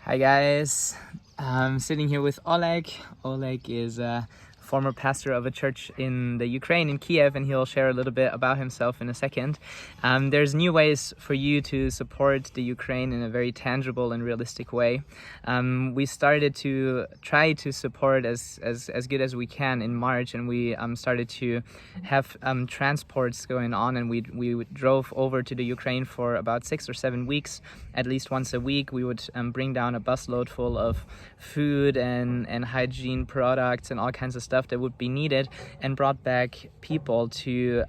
Hi guys, I'm sitting here with Oleg. Oleg is a former pastor of a church in the Ukraine, in Kiev, and he'll share a little bit about himself in a second. There's new ways for you to support the Ukraine in a very tangible and realistic way. We started to try to support as good as we can in March, and we started to have transports going on, and we drove over to the Ukraine for about 6 or 7 weeks. At least once a week we would bring down a busload full of food and hygiene products and all kinds of stuff that would be needed, and brought back people to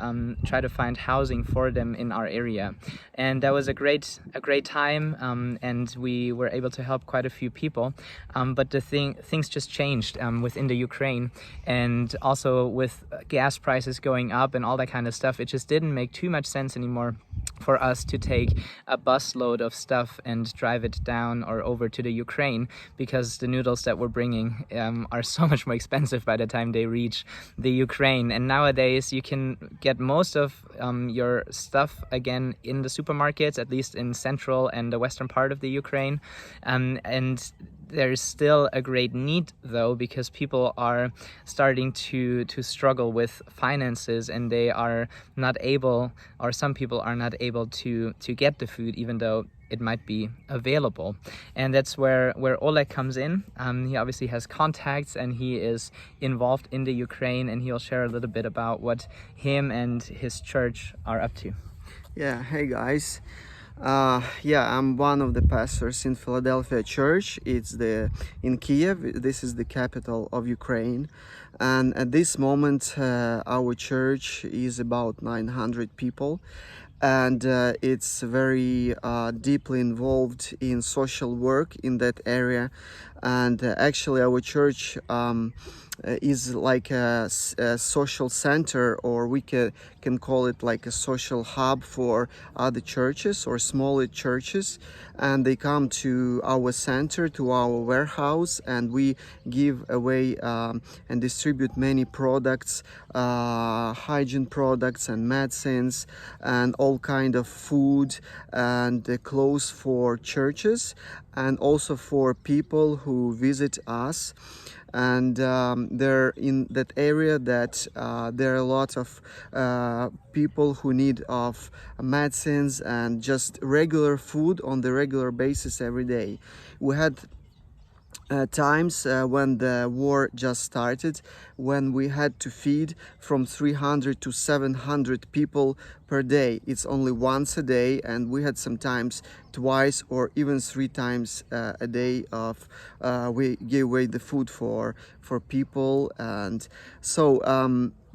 try to find housing for them in our area. And that was a great time, and we were able to help quite a few people, but things just changed within the Ukraine, and also with gas prices going up and all that kind of stuff. It just didn't make too much sense anymore for us to take a busload of stuff and drive it down or over to the Ukraine, because the noodles that we're bringing are so much more expensive by the time they reach the Ukraine. And nowadays you can get most of your stuff again in the supermarkets, at least in central and the western part of the Ukraine, and there's still a great need though, because people are starting to struggle with finances, and they are not able, or some people are not able to get the food even though it might be available. And that's where Oleg comes in. He obviously has contacts, and he is involved in the Ukraine, and he'll share a little bit about what him and his church are up to. Yeah, hey guys. I'm one of the pastors in Philadelphia Church. It's in Kiev. This is the capital of Ukraine, and at this moment, our church is about 900 people, and it's very deeply involved in social work in that area. And actually, our church is like a social center, or we can call it like a social hub for other churches or smaller churches, and they come to our center, to our warehouse, and we give away and distribute many products, hygiene products and medicines, and all kind of food and clothes for churches, and also for people who visit us. And there in that area that there are a lot of people who need of medicines and just regular food on the regular basis every day. We had times when the war just started, when we had to feed from 300 to 700 people per day. It's only once a day, and we had sometimes twice or even 3 times a day of we give away the food for people. And so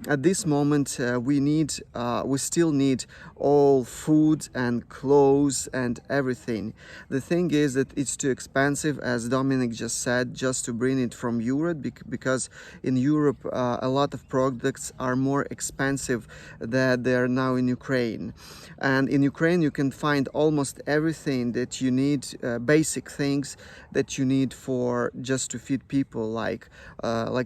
at this moment we still need all food and clothes and everything. The thing is that it's too expensive, as Dominic just said, just to bring it from Europe, because in Europe a lot of products are more expensive than they are now in Ukraine. And in Ukraine you can find almost everything that you need, basic things that you need for just to feed people, like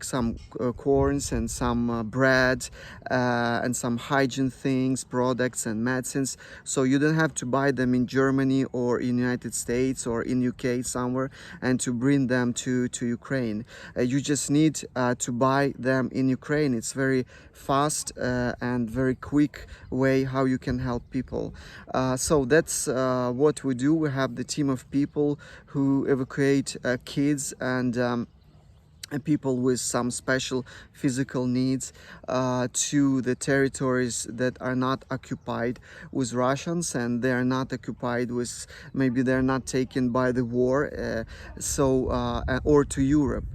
some corns and some bread and some hygiene things, products and medicines. So you don't have to buy them in Germany or in United States or in UK somewhere and to bring them to Ukraine. You just need to buy them in Ukraine. It's very fast and very quick way how you can help people. So that's what we do. We have the team of people who evacuate kids and people with some special physical needs to the territories that are not occupied with Russians, and they are not occupied with, maybe they're not taken by the war, or to Europe.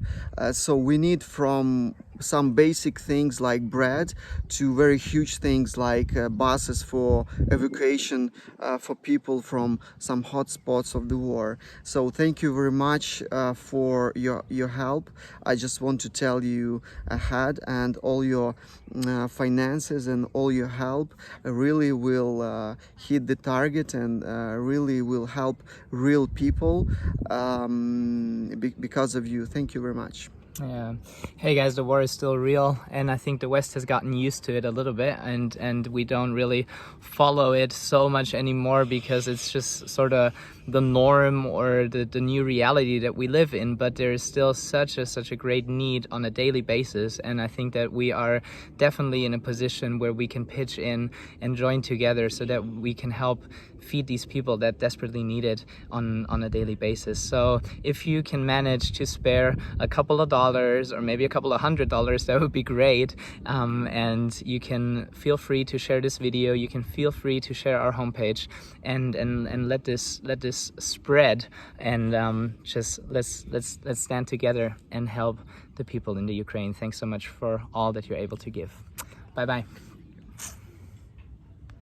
So we need from some basic things like bread to very huge things like buses for evacuation for people from some hot spots of the war. So thank you very much for your help. I just want to tell you ahead, and all your finances and all your help really will hit the target, and really will help real people because of you. Thank you very much. Yeah. Hey guys, the war is still real, and I think the West has gotten used to it a little bit, and we don't really follow it so much anymore, because it's just sort of the norm or the new reality that we live in, but there is still such a great need on a daily basis. And I think that we are definitely in a position where we can pitch in and join together so that we can help feed these people that desperately need it on a daily basis. So if you can manage to spare a couple of dollars or maybe a couple of $100, that would be great. And you can feel free to share this video. You can feel free to share our homepage and let this spread. And just let's stand together and help the people in the Ukraine. Thanks so much for all that you're able to give. Bye bye.